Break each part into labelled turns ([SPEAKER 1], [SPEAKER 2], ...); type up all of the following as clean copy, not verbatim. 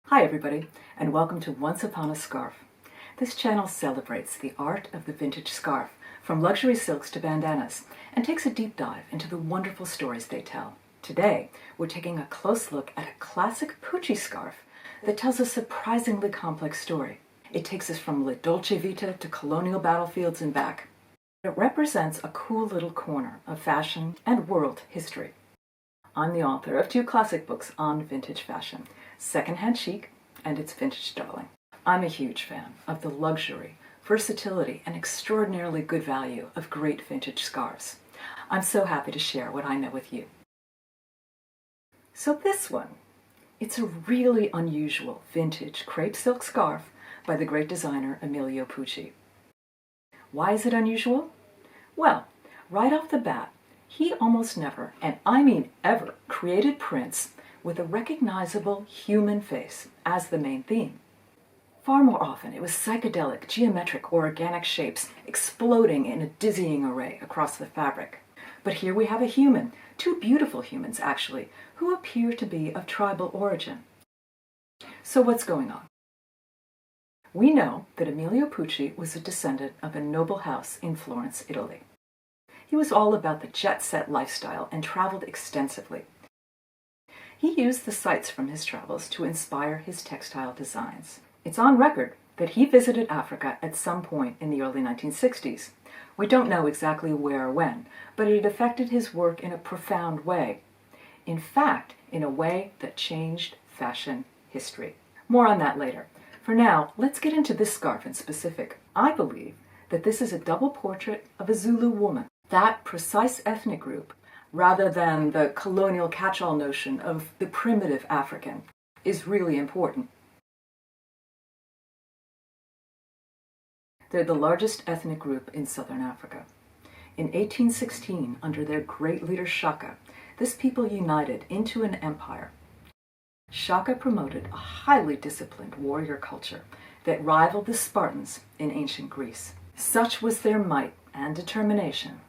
[SPEAKER 1] Hi everybody, and welcome to Once Upon a Scarf. This channel celebrates the art of the vintage scarf, from luxury silks to bandanas, and takes a deep dive into the wonderful stories they tell. Today, we're taking a close look at a classic Pucci scarf that tells a surprisingly complex story. It takes us from La Dolce Vita to colonial battlefields and back. It represents a cool little corner of fashion and world history. I'm the author of two classic books on vintage fashion, Secondhand Chic and Its Vintage Darling. I'm a huge fan of the luxury, versatility, and extraordinarily good value of great vintage scarves. I'm so happy to share what I know with you. So this one, it's a really unusual vintage crepe silk scarf by the great designer Emilio Pucci. Why is it unusual? Well, right off the bat, he almost never, and I mean ever, created prints with a recognizable human face as the main theme. Far more often, it was psychedelic, geometric, or organic shapes exploding in a dizzying array across the fabric. But here we have a human, two beautiful humans actually, who appear to be of tribal origin. So what's going on? We know that Emilio Pucci was a descendant of a noble house in Florence, Italy. He was all about the jet-set lifestyle and traveled extensively. He used the sights from his travels to inspire his textile designs. It's on record that he visited Africa at some point in the early 1960s. We don't know exactly where or when, but it affected his work in a profound way. In fact, in a way that changed fashion history. More on that later. For now, let's get into this scarf in specific. I believe that this is a double portrait of a Zulu woman, that precise ethnic group, rather than the colonial catch-all notion of the primitive African, is really important. They're the largest ethnic group in southern Africa. In 1816, under their great leader Shaka, this people united into an empire. Shaka promoted a highly disciplined warrior culture that rivaled the Spartans in ancient Greece. Such was their might and determination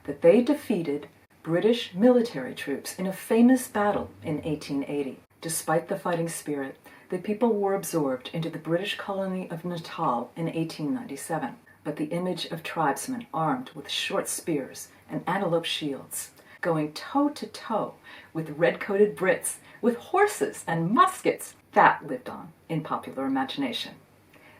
[SPEAKER 1] that they defeated British military troops in a famous battle in 1880. Despite the fighting spirit, the people were absorbed into the British colony of Natal in 1897. But the image of tribesmen armed with short spears and antelope shields, going toe-to-toe with red-coated Brits, with horses and muskets, that lived on in popular imagination.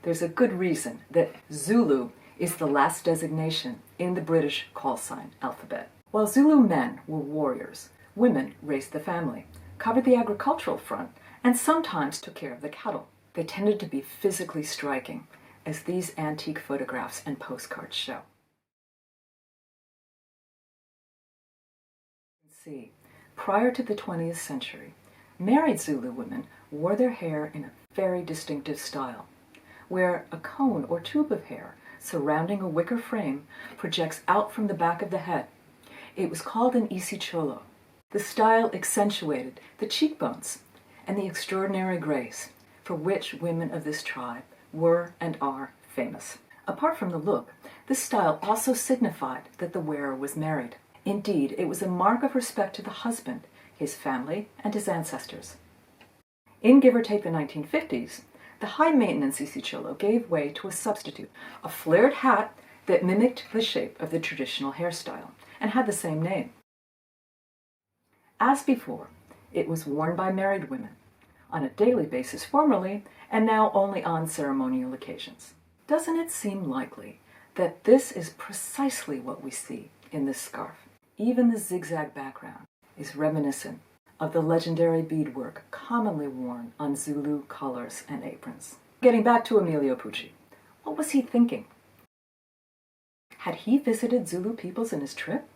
[SPEAKER 1] There's a good reason that Zulu is the last designation in the British call sign alphabet. While Zulu men were warriors, women raised the family, covered the agricultural front, and sometimes took care of the cattle. They tended to be physically striking, as these antique photographs and postcards show. See, prior to the 20th century, married Zulu women wore their hair in a very distinctive style, where a cone or tube of hair surrounding a wicker frame projects out from the back of the head. It was called an isicholo. The style accentuated the cheekbones and the extraordinary grace for which women of this tribe were and are famous. Apart from the look, this style also signified that the wearer was married. Indeed, it was a mark of respect to the husband, his family, and his ancestors. In give or take the 1950s, the high-maintenance isicholo gave way to a substitute, a flared hat that mimicked the shape of the traditional hairstyle and had the same name. As before, it was worn by married women, on a daily basis formerly, and now only on ceremonial occasions. Doesn't it seem likely that this is precisely what we see in this scarf? Even the zigzag background is reminiscent of the legendary beadwork commonly worn on Zulu collars and aprons. Getting back to Emilio Pucci, what was he thinking? Had he visited Zulu peoples in his trip?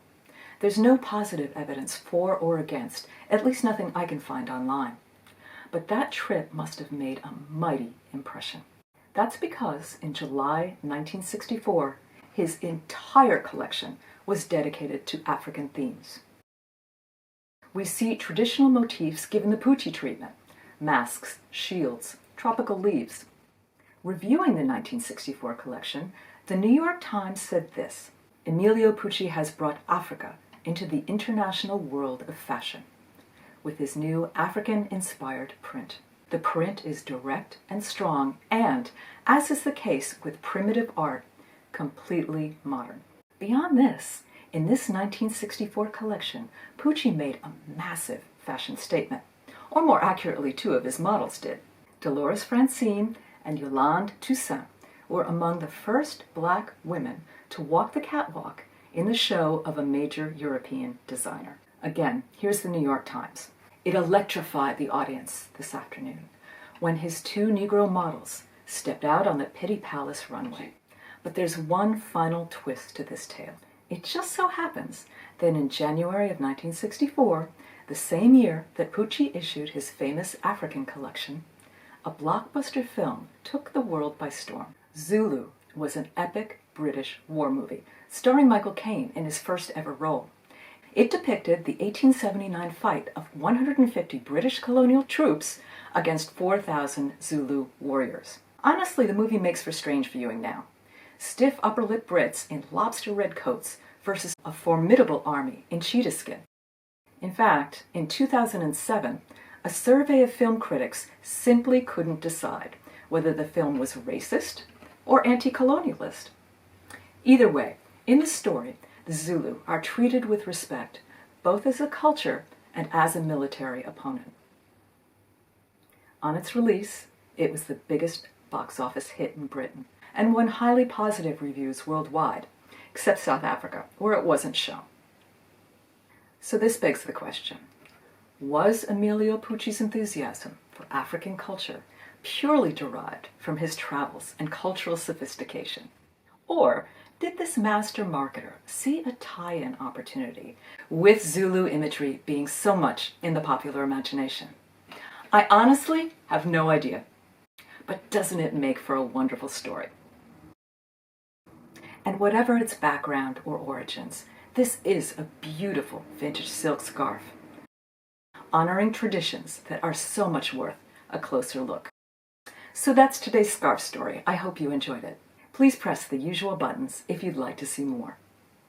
[SPEAKER 1] There's no positive evidence for or against, at least nothing I can find online. But that trip must have made a mighty impression. That's because in July 1964, his entire collection was dedicated to African themes. We see traditional motifs given the Pucci treatment: masks, shields, tropical leaves. Reviewing the 1964 collection, the New York Times said this: Emilio Pucci has brought Africa into the international world of fashion with his new African-inspired print. The print is direct and strong and, as is the case with primitive art, completely modern. Beyond this, in this 1964 collection, Pucci made a massive fashion statement, or more accurately, two of his models did. Dolores Francine and Yolande Toussaint were among the first black women to walk the catwalk in the show of a major European designer. Again, here's the New York Times. It electrified the audience this afternoon when his two Negro models stepped out on the Pitti Palace runway. But there's one final twist to this tale. It just so happens that in January of 1964, the same year that Pucci issued his famous African collection, a blockbuster film took the world by storm. Zulu was an epic British war movie starring Michael Caine in his first ever role. It depicted the 1879 fight of 150 British colonial troops against 4,000 Zulu warriors. Honestly, the movie makes for strange viewing now. Stiff upper-lip Brits in lobster red coats versus a formidable army in cheetah skin. In fact, in 2007, a survey of film critics simply couldn't decide whether the film was racist or anti-colonialist. Either way, in the story, the Zulu are treated with respect, both as a culture and as a military opponent. On its release, it was the biggest box office hit in Britain and won highly positive reviews worldwide, except South Africa, where it wasn't shown. So this begs the question, was Emilio Pucci's enthusiasm for African culture purely derived from his travels and cultural sophistication? Or did this master marketer see a tie-in opportunity with Zulu imagery being so much in the popular imagination? I honestly have no idea, but doesn't it make for a wonderful story? And whatever its background or origins, this is a beautiful vintage silk scarf, honoring traditions that are so much worth a closer look. So that's today's scarf story. I hope you enjoyed it. Please press the usual buttons if you'd like to see more.